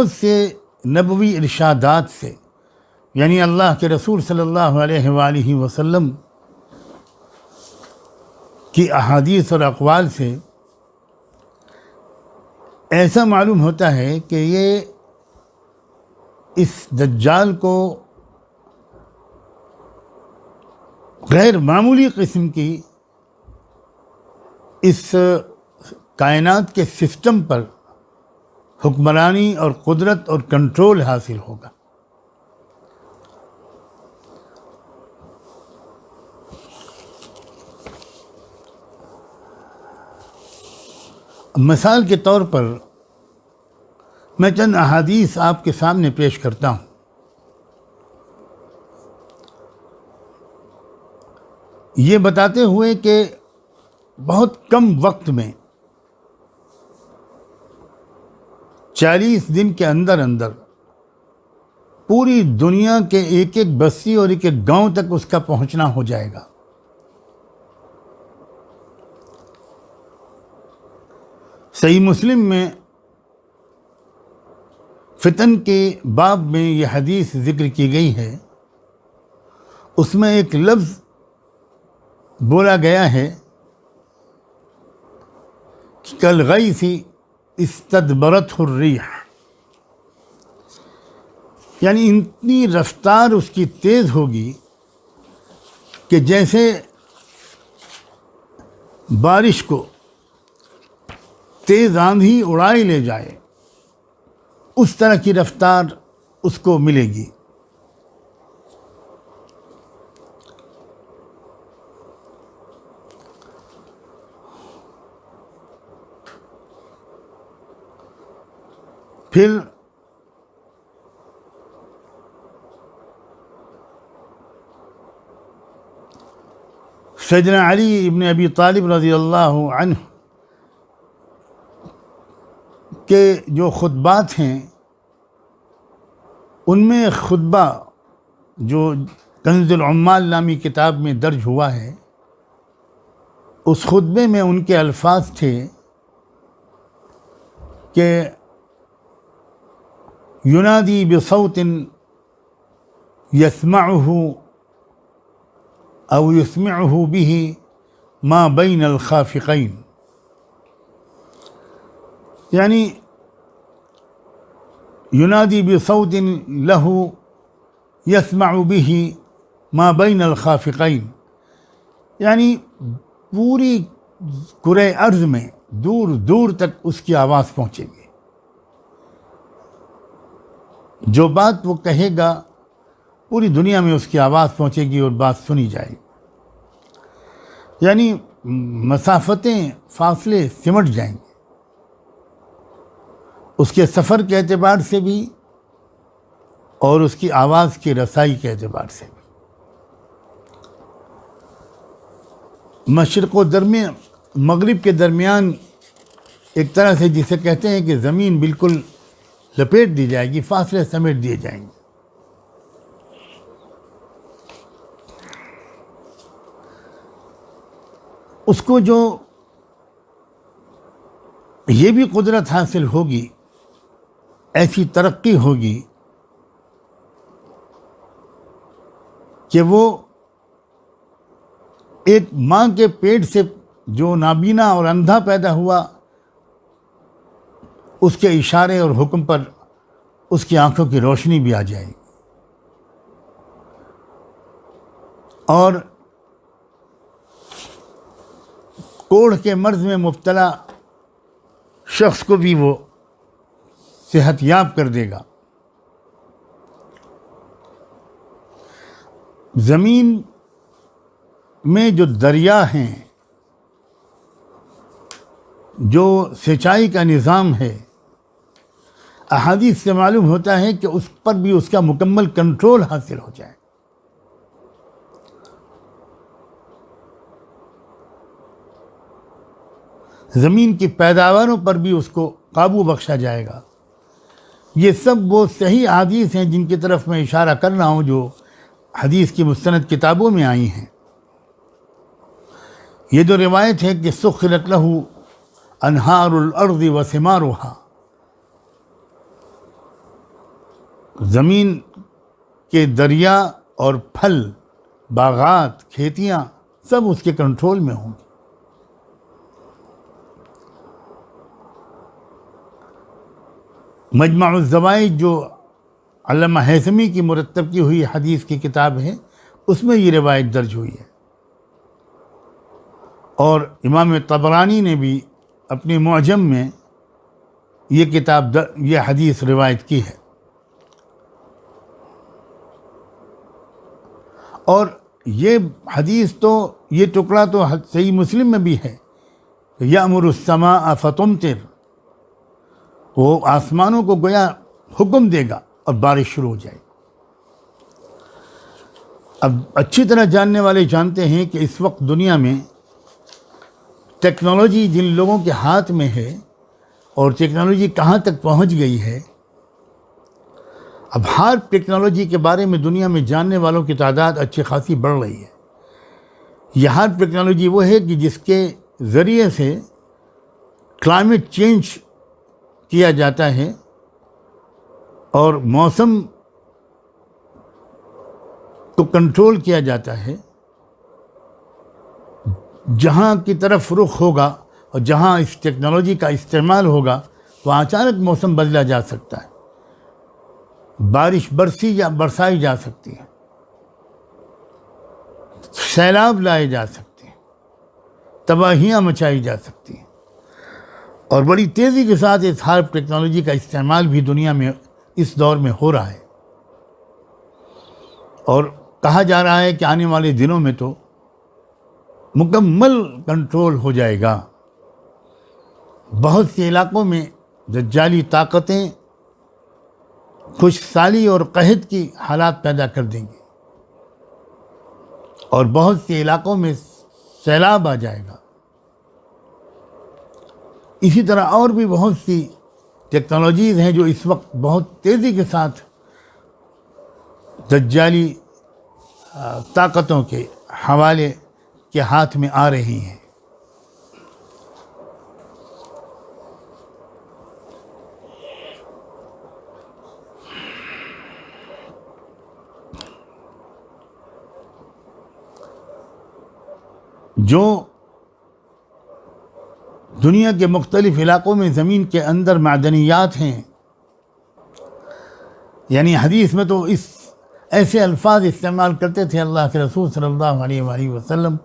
بہت سے نبوی ارشادات سے، یعنی اللہ کے رسول صلی اللہ علیہ وآلہ وسلم کی احادیث اور اقوال سے ایسا معلوم ہوتا ہے کہ یہ اس دجال کو غیر معمولی قسم کی اس کائنات کے سسٹم پر حکمرانی اور قدرت اور کنٹرول حاصل ہوگا۔ مثال کے طور پر میں چند احادیث آپ کے سامنے پیش کرتا ہوں۔ یہ بتاتے ہوئے کہ بہت کم وقت میں 40 دن کے اندر اندر پوری دنیا کے ایک ایک بستی اور ایک ایک گاؤں تک اس کا پہنچنا ہو جائے گا۔ صحیح مسلم میں فتن کے باب میں یہ حدیث ذکر کی گئی ہے، اس میں ایک لفظ بولا گیا ہے کہ کالغیث استدبرتہ الریح، یعنی اتنی رفتار اس کی تیز ہوگی کہ جیسے بارش کو تیز آندھی اڑائے لے جائے، اس طرح کی رفتار اس کو ملے گی۔ پھر سیدنا علی ابن ابی طالب رضی اللہ عنہ کے جو خطبات ہیں، ان میں خطبہ جو کنز العمال نامی کتاب میں درج ہوا ہے، اس خطبے میں ان کے الفاظ تھے کہ ینادی بصوت یسمعہ او یسمعہ بہ ما بین الخافقین، یعنی ینادی بصوت لہ یسمع بہ ما بین الخافقین، یعنی پوری کرۂ ارض میں دور دور تک اس کی آواز پہنچے گی، جو بات وہ کہے گا پوری دنیا میں اس کی آواز پہنچے گی اور بات سنی جائے گی، یعنی مسافتیں، فاصلے سمٹ جائیں گے، اس کے سفر کے اعتبار سے بھی اور اس کی آواز کی رسائی کے اعتبار سے بھی۔ مشرق و مغرب کے درمیان ایک طرح سے جسے کہتے ہیں کہ زمین بالکل لپیٹ دی جائے گی، فاصلے سمیٹ دیے جائیں گے۔ اس کو جو یہ بھی قدرت حاصل ہوگی، ایسی ترقی ہوگی کہ وہ ایک ماں کے پیٹ سے جو نابینا اور اندھا پیدا ہوا، اس کے اشارے اور حکم پر اس کی آنکھوں کی روشنی بھی آ جائے گی، اور کوڑھ کے مرض میں مبتلا شخص کو بھی وہ صحت یاب کر دے گا۔ زمین میں جو دریا ہیں، جو سینچائی کا نظام ہے، احادیث سے معلوم ہوتا ہے کہ اس پر بھی اس کا مکمل کنٹرول حاصل ہو جائے۔ زمین کی پیداواروں پر بھی اس کو قابو بخشا جائے گا۔ یہ سب وہ صحیح احادیث ہیں جن کی طرف میں اشارہ کر رہا ہوں، جو حدیث کی مستند کتابوں میں آئی ہیں۔ یہ جو روایت ہے کہ سخرت لہ انہار الارض وثمارها، زمین کے دریا اور پھل، باغات، کھیتیاں سب اس کے کنٹرول میں ہوں گی۔ مجمع الزوائد جو علامہ ہیثمی کی مرتب کی ہوئی حدیث کی کتاب ہے، اس میں یہ روایت درج ہوئی ہے، اور امام طبرانی نے بھی اپنے معجم میں یہ حدیث روایت کی ہے۔ اور یہ حدیث تو، یہ ٹکڑا تو صحیح مسلم میں بھی ہے، یأمر السماء فتمطر، وہ آسمانوں کو گویا حکم دے گا اور بارش شروع ہو جائے گی۔ اب اچھی طرح جاننے والے جانتے ہیں کہ اس وقت دنیا میں ٹیکنالوجی جن لوگوں کے ہاتھ میں ہے اور ٹیکنالوجی کہاں تک پہنچ گئی ہے، اب ہر ٹیکنالوجی کے بارے میں دنیا میں جاننے والوں کی تعداد اچھی خاصی بڑھ رہی ہے۔ یہ ہر ٹیکنالوجی وہ ہے کہ جس کے ذریعے سے کلائمیٹ چینج کیا جاتا ہے اور موسم کو کنٹرول کیا جاتا ہے۔ جہاں کی طرف رخ ہوگا اور جہاں اس ٹیکنالوجی کا استعمال ہوگا وہاں اچانک موسم بدلا جا سکتا ہے، بارش برسی یا برسائی جا سکتی ہے، سیلاب لائے جا سکتے ہیں، تباہیاں مچائی جا سکتی ہیں، اور بڑی تیزی کے ساتھ اس ہر ٹیکنالوجی کا استعمال بھی دنیا میں اس دور میں ہو رہا ہے، اور کہا جا رہا ہے کہ آنے والے دنوں میں تو مکمل کنٹرول ہو جائے گا۔ بہت سے علاقوں میں دجالی طاقتیں خشک سالی اور قحط کی حالات پیدا کر دیں گے، اور بہت سے علاقوں میں سیلاب آ جائے گا۔ اسی طرح اور بھی بہت سی ٹیکنالوجیز ہیں جو اس وقت بہت تیزی کے ساتھ دجالی طاقتوں کے حوالے کے ہاتھ میں آ رہی ہیں۔ جو دنیا کے مختلف علاقوں میں زمین کے اندر معدنیات ہیں، یعنی حدیث میں تو اس ایسے الفاظ استعمال کرتے تھے اللہ کے رسول صلی اللہ علیہ وآلہ وسلم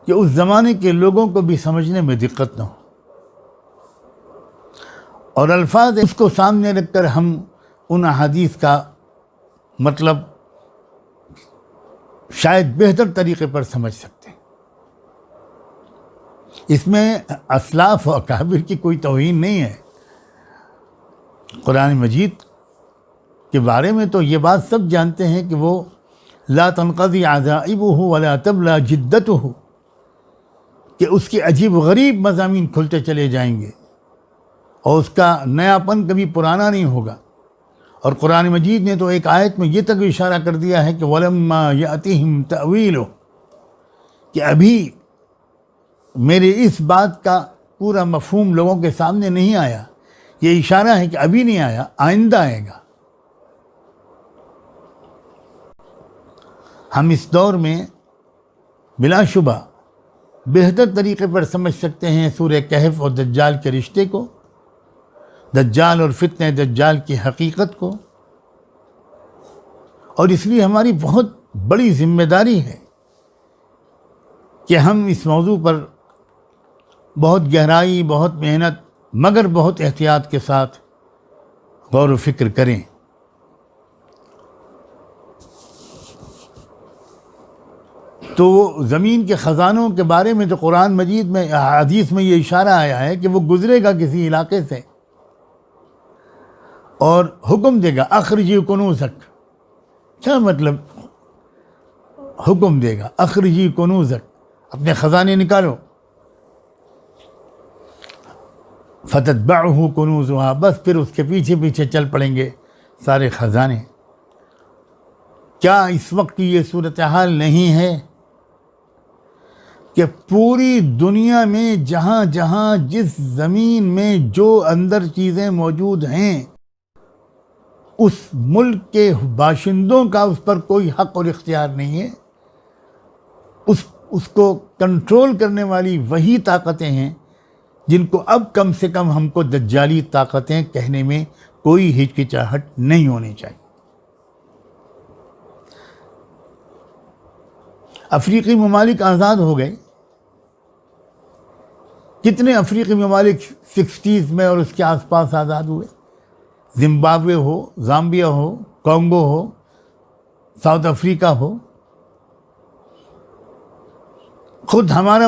کہ اس زمانے کے لوگوں کو بھی سمجھنے میں دقت نہ ہو، اور الفاظ اس کو سامنے رکھ کر ہم ان احادیث کا مطلب شاید بہتر طریقے پر سمجھ سکتے ہیں۔ اس میں اسلاف و اکابر کی کوئی توہین نہیں ہے۔ قرآن مجید کے بارے میں تو یہ بات سب جانتے ہیں کہ وہ لا تنقضی عجائبہ ولا تبلی جدتہ، کہ اس کے عجیب غریب مضامین کھلتے چلے جائیں گے اور اس کا نیاپن کبھی پرانا نہیں ہوگا۔ اور قرآن مجید نے تو ایک آیت میں یہ تک اشارہ کر دیا ہے کہ وَلَمَّا يَأْتِهِمْ تَأْوِيلُهُ، کہ ابھی میرے اس بات کا پورا مفہوم لوگوں کے سامنے نہیں آیا۔ یہ اشارہ ہے کہ ابھی نہیں آیا، آئندہ آئے گا۔ ہم اس دور میں بلا شبہ بہتر طریقے پر سمجھ سکتے ہیں سورہ کہف اور دجال کے رشتے کو، دجال اور فتنہ دجال کی حقیقت کو، اور اس لیے ہماری بہت بڑی ذمہ داری ہے کہ ہم اس موضوع پر بہت گہرائی، بہت محنت، مگر بہت احتیاط کے ساتھ غور و فکر کریں۔ تو زمین کے خزانوں کے بارے میں جو قرآن مجید میں، حدیث میں یہ اشارہ آیا ہے کہ وہ گزرے گا کسی علاقے سے اور حکم دے گا اخرجی کنوزک۔ کیا مطلب حکم دے گا اخرجی کنوزک، اپنے خزانے نکالو، فتتبعہ کنوزہا، بس پھر اس کے پیچھے پیچھے چل پڑیں گے سارے خزانے۔ کیا اس وقت کی یہ صورتحال نہیں ہے کہ پوری دنیا میں جہاں جہاں جس زمین میں جو اندر چیزیں موجود ہیں اس ملک کے باشندوں کا اس پر کوئی حق اور اختیار نہیں ہے. اس کو کنٹرول کرنے والی وہی طاقتیں ہیں جن کو اب کم سے کم ہم کو دجالی طاقتیں کہنے میں کوئی ہچکچاہٹ نہیں ہونی چاہیے. افریقی ممالک آزاد ہو گئے. کتنے افریقی ممالک 60s میں اور اس کے آس پاس آزاد ہوئے؟ زمبابوے ہو، زامبیا ہو، کانگو ہو، ساؤتھ افریقہ ہو. خود ہمارے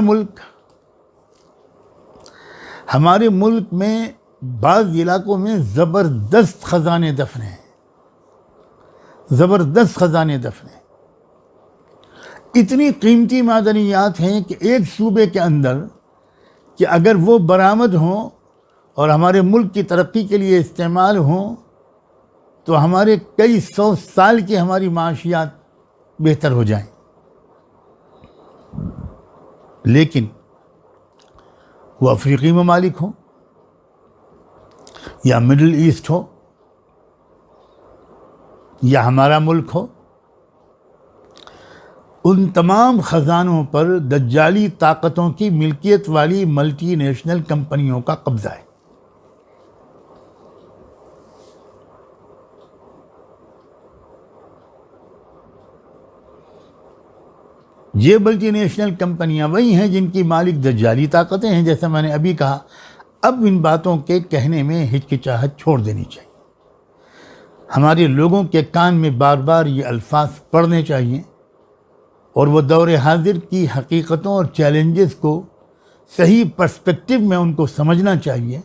ملک میں بعض علاقوں میں زبردست خزانے دفن ہیں، زبردست خزانے دفن ہیں. اتنی قیمتی معدنیات ہیں کہ ایک صوبے کے اندر کہ اگر وہ برآمد ہوں اور ہمارے ملک کی ترقی کے لیے استعمال ہوں تو ہمارے کئی 100 سال کی ہماری معاشیات بہتر ہو جائیں. لیکن وہ افریقی ممالک ہوں یا مڈل ایسٹ ہو یا ہمارا ملک ہو، ان تمام خزانوں پر دجالی طاقتوں کی ملکیت والی ملٹی نیشنل کمپنیوں کا قبضہ ہے. یہ ملٹی نیشنل کمپنیاں وہی ہیں جن کی مالک دجالی طاقتیں ہیں. جیسا میں نے ابھی کہا، اب ان باتوں کے کہنے میں ہچکچاہٹ چھوڑ دینی چاہیے. ہمارے لوگوں کے کان میں بار بار یہ الفاظ پڑھنے چاہیے اور وہ دور حاضر کی حقیقتوں اور چیلنجز کو صحیح پرسپیکٹو میں ان کو سمجھنا چاہیے.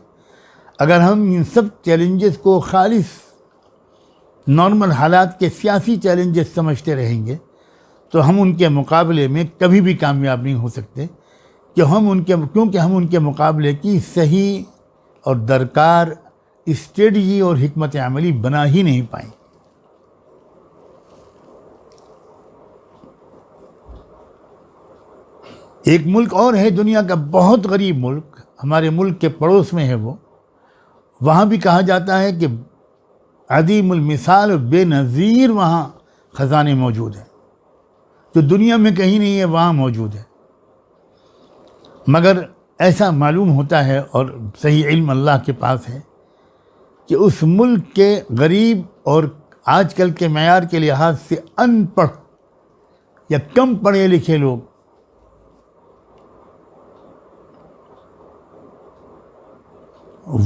اگر ہم ان سب چیلنجز کو خالص نارمل حالات کے سیاسی چیلنجز سمجھتے رہیں گے تو ہم ان کے مقابلے میں کبھی بھی کامیاب نہیں ہو سکتے، کیونکہ ہم ان کے مقابلے کی صحیح اور درکار اسٹریٹجی اور حکمت عملی بنا ہی نہیں پائیں. ایک ملک اور ہے دنیا کا بہت غریب ملک، ہمارے ملک کے پڑوس میں ہے وہ. وہاں بھی کہا جاتا ہے کہ عدیم المثال اور بے نظیر وہاں خزانے موجود ہیں، جو دنیا میں کہیں نہیں ہے وہاں موجود ہے. مگر ایسا معلوم ہوتا ہے اور صحیح علم اللہ کے پاس ہے کہ اس ملک کے غریب اور آج کل کے معیار کے لحاظ سے ان پڑھ یا کم پڑھے لکھے لوگ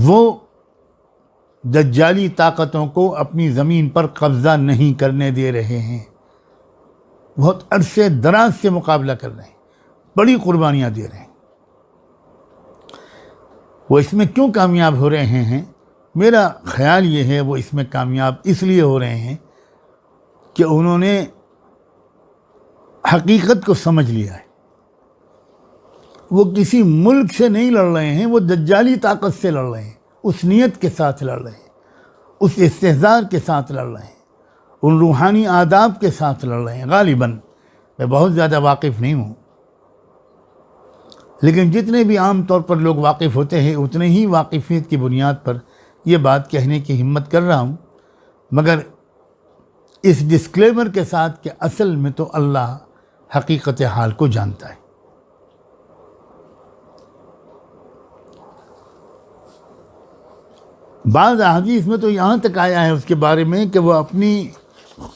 وہ دجالی طاقتوں کو اپنی زمین پر قبضہ نہیں کرنے دے رہے ہیں. بہت عرصے دراز سے مقابلہ کر رہے ہیں، بڑی قربانیاں دے رہے ہیں. وہ اس میں کیوں کامیاب ہو رہے ہیں؟ میرا خیال یہ ہے وہ اس میں کامیاب اس لیے ہو رہے ہیں کہ انہوں نے حقیقت کو سمجھ لیا ہے. وہ کسی ملک سے نہیں لڑ رہے ہیں، وہ دجالی طاقت سے لڑ رہے ہیں، اس نیت کے ساتھ لڑ رہے ہیں، اس استحضار کے ساتھ لڑ رہے ہیں، ان روحانی آداب کے ساتھ لڑ رہے ہیں. غالباً میں بہت زیادہ واقف نہیں ہوں، لیکن جتنے بھی عام طور پر لوگ واقف ہوتے ہیں اتنے ہی واقفیت کی بنیاد پر یہ بات کہنے کی ہمت کر رہا ہوں، مگر اس ڈسکلیمر کے ساتھ کہ اصل میں تو اللہ حقیقت حال کو جانتا ہے. بعض احادیث میں تو یہاں تک آیا ہے اس کے بارے میں کہ وہ اپنی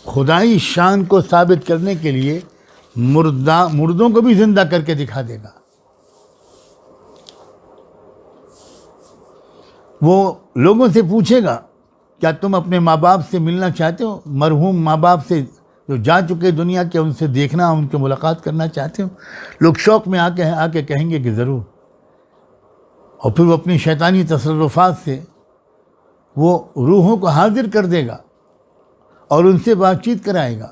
خدائی شان کو ثابت کرنے کے لیے مردوں کو بھی زندہ کر کے دکھا دے گا. وہ لوگوں سے پوچھے گا کیا تم اپنے ماں باپ سے ملنا چاہتے ہو؟ مرحوم ماں باپ سے جو جا چکے دنیا کے، ان سے دیکھنا، ان کے ملاقات کرنا چاہتے ہو؟ لوگ شوق میں آ کے کہیں گے کہ ضرور. اور پھر وہ اپنی شیطانی تصرفات سے وہ روحوں کو حاضر کر دے گا اور ان سے بات چیت کرائے گا.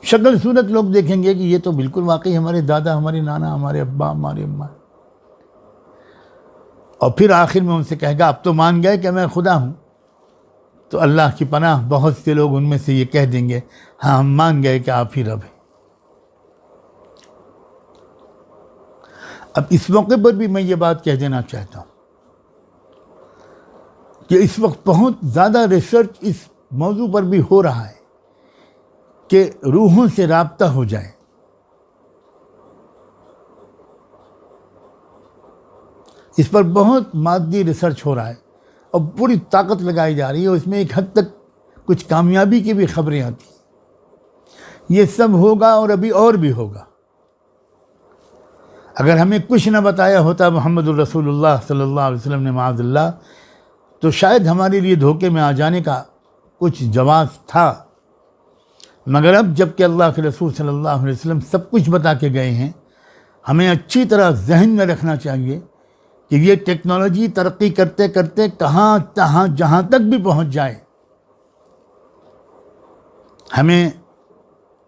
شکل صورت لوگ دیکھیں گے کہ یہ تو بالکل واقعی ہمارے دادا، ہمارے نانا، ہمارے ابا، ہمارے اماں. اور پھر آخر میں ان سے کہے گا اب تو مان گئے کہ میں خدا ہوں. تو اللہ کی پناہ بہت سے لوگ ان میں سے یہ کہہ دیں گے ہاں ہم مان گئے کہ آپ ہی رب ہیں. اب اس موقع پر بھی میں یہ بات کہہ دینا چاہتا ہوں کہ اس وقت بہت زیادہ ریسرچ اس موضوع پر بھی ہو رہا ہے کہ روحوں سے رابطہ ہو جائے. اس پر بہت مادی ریسرچ ہو رہا ہے اور پوری طاقت لگائی جا رہی ہے، اور اس میں ایک حد تک کچھ کامیابی کی بھی خبریں آتی ہیں. یہ سب ہوگا اور ابھی اور بھی ہوگا. اگر ہمیں کچھ نہ بتایا ہوتا محمد الرسول اللہ صلی اللہ علیہ وسلم نے معاذ اللہ، تو شاید ہمارے لیے دھوکے میں آ جانے کا کچھ جواز تھا. مگر اب جب کہ اللہ کے رسول صلی اللہ علیہ وسلم سب کچھ بتا کے گئے ہیں، ہمیں اچھی طرح ذہن میں رکھنا چاہیے کہ یہ ٹیکنالوجی ترقی کرتے کرتے جہاں تک بھی پہنچ جائے، ہمیں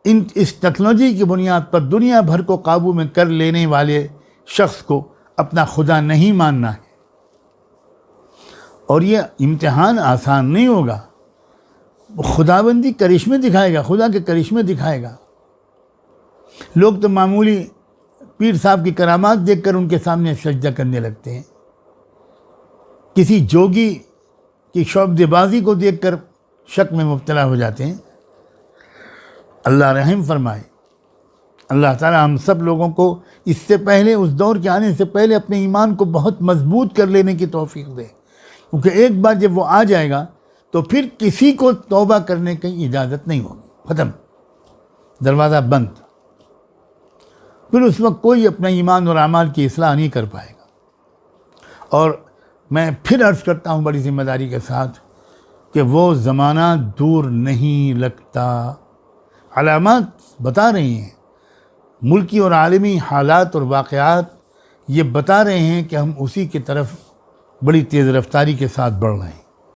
اس ٹیکنالوجی کی بنیاد پر دنیا بھر کو قابو میں کر لینے والے شخص کو اپنا خدا نہیں ماننا ہے. اور یہ امتحان آسان نہیں ہوگا. خداوندی کرشمے دکھائے گا، خدا کے کرشمے دکھائے گا. لوگ تو معمولی پیر صاحب کی کرامات دیکھ کر ان کے سامنے سجدہ کرنے لگتے ہیں. کسی جوگی کی شعبدے بازی کو دیکھ کر شک میں مبتلا ہو جاتے ہیں. اللہ رحم فرمائے. اللہ تعالیٰ ہم سب لوگوں کو اس سے پہلے، اس دور کے آنے سے پہلے اپنے ایمان کو بہت مضبوط کر لینے کی توفیق دے، کیونکہ ایک بار جب وہ آ جائے گا تو پھر کسی کو توبہ کرنے کی اجازت نہیں ہوگی. ختم، دروازہ بند. پھر اس وقت کوئی اپنا ایمان اور اعمال کی اصلاح نہیں کر پائے گا. اور میں پھر عرض کرتا ہوں بڑی ذمہ داری کے ساتھ کہ وہ زمانہ دور نہیں لگتا. علامات بتا رہی ہیں، ملکی اور عالمی حالات اور واقعات یہ بتا رہے ہیں کہ ہم اسی کی طرف بڑی تیز رفتاری کے ساتھ بڑھ رہے ہیں.